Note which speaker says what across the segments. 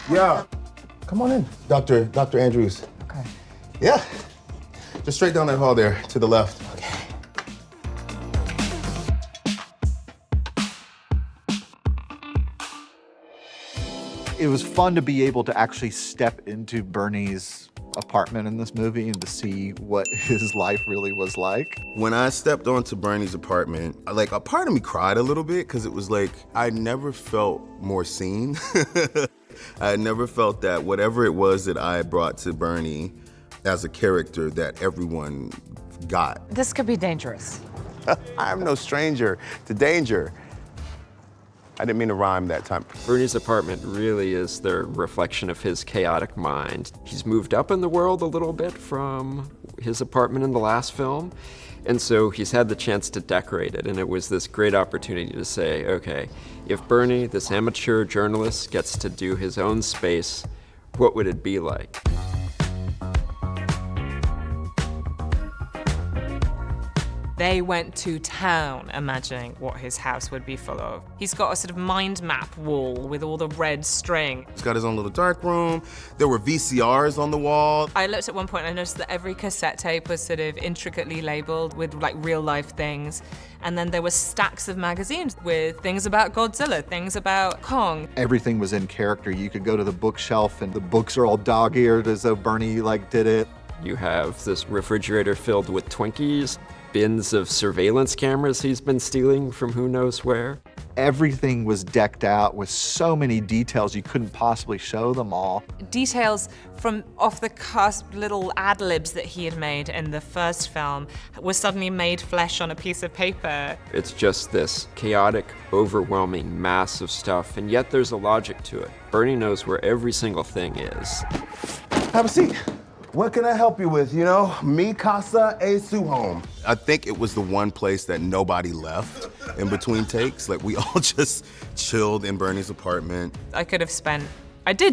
Speaker 1: Yeah. Come on in, Dr. Andrews.
Speaker 2: Okay.
Speaker 1: Yeah. Just straight down that hall there, to the left.
Speaker 2: Okay.
Speaker 3: It was fun to be able to actually step into Bernie's apartment in this movie and to see what his life really was like.
Speaker 1: When I stepped onto Bernie's apartment, like a part of me cried a little bit because it was like, I never felt more seen. I never felt that whatever it was that I brought to Bernie as a character that everyone got.
Speaker 2: This could be dangerous.
Speaker 1: I'm no stranger to danger. I didn't mean to rhyme that time.
Speaker 4: Bernie's apartment really is the reflection of his chaotic mind. He's moved up in the world a little bit from his apartment in the last film, and so he's had the chance to decorate it, and it was this great opportunity to say, okay, if Bernie, this amateur journalist, gets to do his own space, what would it be like?
Speaker 5: They went to town imagining what his house would be full of. He's got a sort of mind map wall with all the red string.
Speaker 1: He's got his own little dark room. There were VCRs on the wall.
Speaker 5: I looked at one point and I noticed that every cassette tape was sort of intricately labeled with like real life things. And then there were stacks of magazines with things about Godzilla, things about Kong.
Speaker 3: Everything was in character. You could go to the bookshelf and the books are all dog-eared as though Bernie did it.
Speaker 4: You have this refrigerator filled with Twinkies, bins of surveillance cameras he's been stealing from who knows where.
Speaker 3: Everything was decked out with so many details you couldn't possibly show them all.
Speaker 5: Details from off-the-cusp little ad-libs that he had made in the first film were suddenly made flesh on a piece of paper.
Speaker 4: It's just this chaotic, overwhelming mass of stuff, and yet there's a logic to it. Bernie knows where every single thing is.
Speaker 1: Have a seat. What can I help you with, you know? Mi casa e su home. I think it was the one place that nobody left in between takes. Like, we all just chilled in Bernie's apartment.
Speaker 5: I did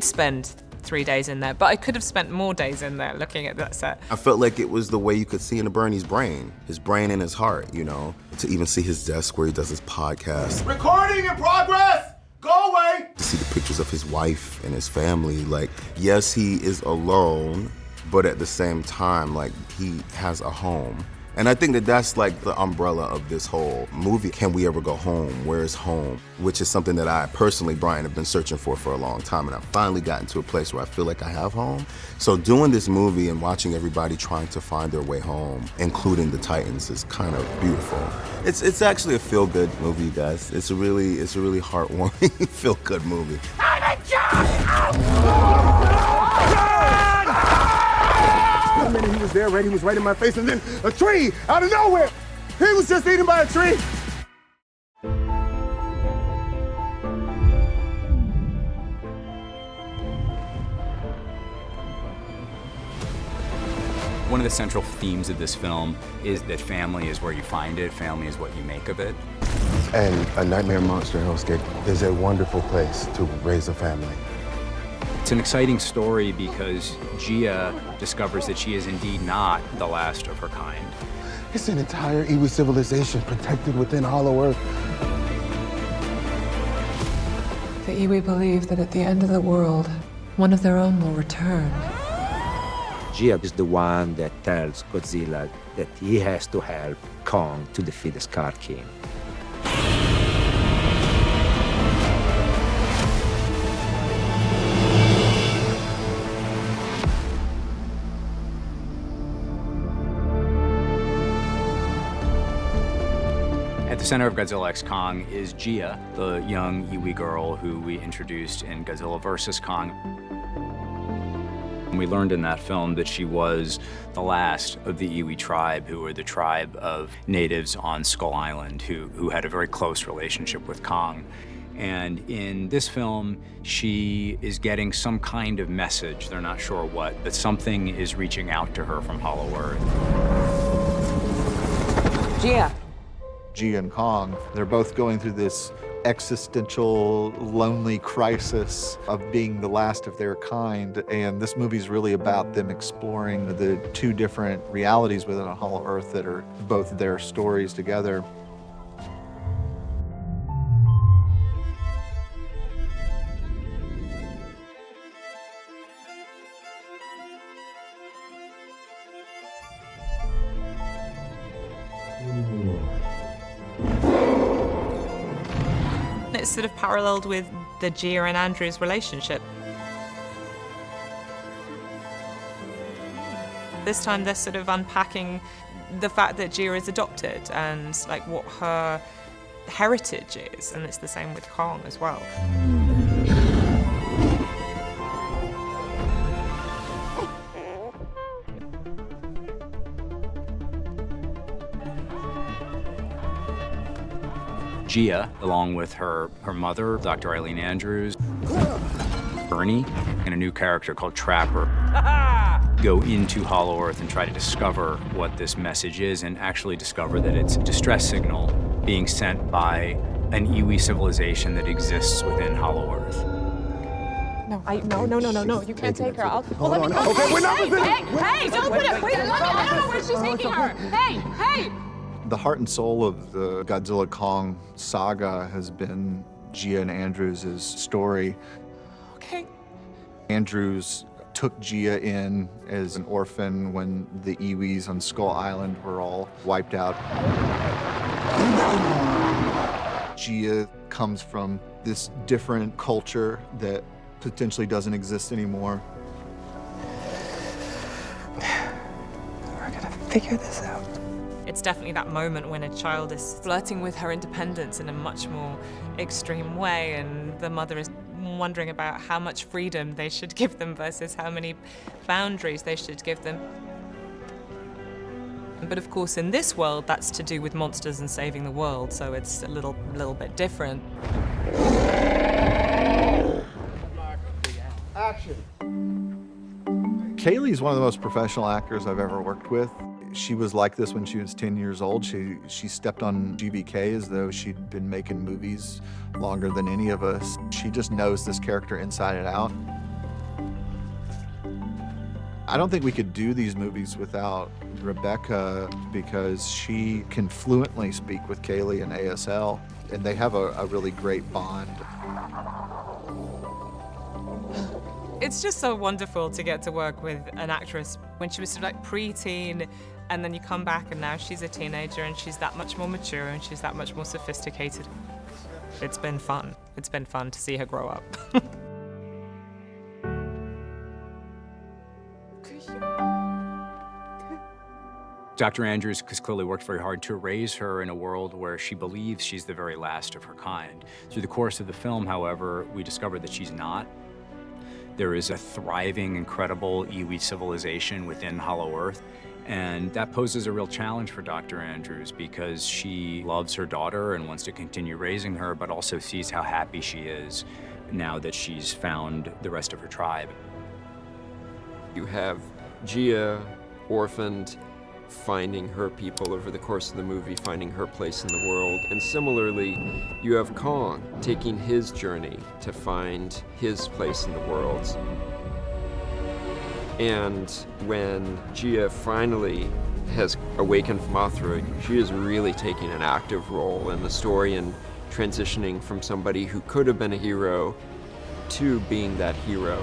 Speaker 5: spend 3 days in there, but I could have spent more days in there looking at that set.
Speaker 1: I felt like it was the way you could see into Bernie's brain and his heart, you know? To even see his desk where he does his podcast. Recording in progress! Go away! To see the pictures of his wife and his family, like, yes, he is alone, but at the same time, like, he has a home. And I think that that's like the umbrella of this whole movie. Can we ever go home? Where's home? Which is something that I personally, Brian, have been searching for a long time. And I've finally gotten to a place where I feel like I have home. So doing this movie and watching everybody trying to find their way home, including the Titans, is kind of beautiful. It's actually a feel-good movie, you guys. It's a really heartwarming, feel-good movie. The minute he was there, he was right in my face, and then a tree out of nowhere. He was just eaten by a tree.
Speaker 6: One of the central themes of this film is that family is where you find it, family is what you make of it.
Speaker 1: And A Nightmare on Monster Hellscape is a wonderful place to raise a family.
Speaker 6: It's an exciting story because Gia discovers that she is indeed not the last of her kind.
Speaker 1: It's an entire 𝐈𝐽 civilization protected within Hollow Earth.
Speaker 7: The 𝐈𝐽 believe that at the end of the world, one of their own will return.
Speaker 8: Gia is the one that tells Godzilla that he has to help Kong to defeat the Scar King.
Speaker 6: At the center of Godzilla x Kong is Gia, the young 𝐈𝐽 girl who we introduced in Godzilla vs. Kong. We learned in that film that she was the last of the 𝐈𝐽 tribe, who were the tribe of natives on Skull Island who had a very close relationship with Kong. And in this film, she is getting some kind of message, they're not sure what, but something is reaching out to her from Hollow Earth.
Speaker 5: Gia.
Speaker 3: Gia and Kong, they're both going through this existential, lonely crisis of being the last of their kind, and this movie's really about them exploring the two different realities within a Hollow Earth that are both their stories together.
Speaker 5: It's sort of paralleled with the Gia and Andrew's relationship. This time they're sort of unpacking the fact that Gia is adopted and like what her heritage is, and it's the same with Kong as well.
Speaker 6: Gia, along with her mother, Dr. Eileen Andrews, Bernie, and a new character called Trapper, go into Hollow Earth and try to discover what this message is, and actually discover that it's a distress signal being sent by an iwi civilization that exists within Hollow Earth.
Speaker 7: No, you can't take her.
Speaker 1: Hold on. Okay, we're not.
Speaker 7: Hey, don't put it. Wait, I don't know where she's taking her. Hey.
Speaker 3: The heart and soul of the Godzilla Kong saga has been Gia and Andrews' story.
Speaker 7: Okay.
Speaker 3: Andrews took Gia in as an orphan when the Iwis on Skull Island were all wiped out. Gia comes from this different culture that potentially doesn't exist anymore.
Speaker 7: We're gonna figure this out.
Speaker 5: It's definitely that moment when a child is flirting with her independence in a much more extreme way, and the mother is wondering about how much freedom they should give them versus how many boundaries they should give them. But of course, in this world, that's to do with monsters and saving the world, so it's a little bit different.
Speaker 3: Action. Kaylee's one of the most professional actors I've ever worked with. She was like this when she was 10 years old. She stepped on GVK as though she'd been making movies longer than any of us. She just knows this character inside and out. I don't think we could do these movies without Rebecca, because she can fluently speak with Kaylee and ASL, and they have a really great bond.
Speaker 5: It's just so wonderful to get to work with an actress when she was sort of like pre-teen, and then you come back and now she's a teenager and she's that much more mature and she's that much more sophisticated. It's been fun. It's been fun to see her grow up.
Speaker 6: Dr. Andrews has clearly worked very hard to raise her in a world where she believes she's the very last of her kind. Through the course of the film, however, we discover that she's not. There is a thriving, incredible iwi civilization within Hollow Earth, and that poses a real challenge for Dr. Andrews because she loves her daughter and wants to continue raising her, but also sees how happy she is now that she's found the rest of her tribe.
Speaker 4: You have Gia, orphaned, finding her people over the course of the movie, finding her place in the world. And similarly, you have Kong taking his journey to find his place in the world. And when Gia finally has awakened from Mothra, she is really taking an active role in the story and transitioning from somebody who could have been a hero to being that hero.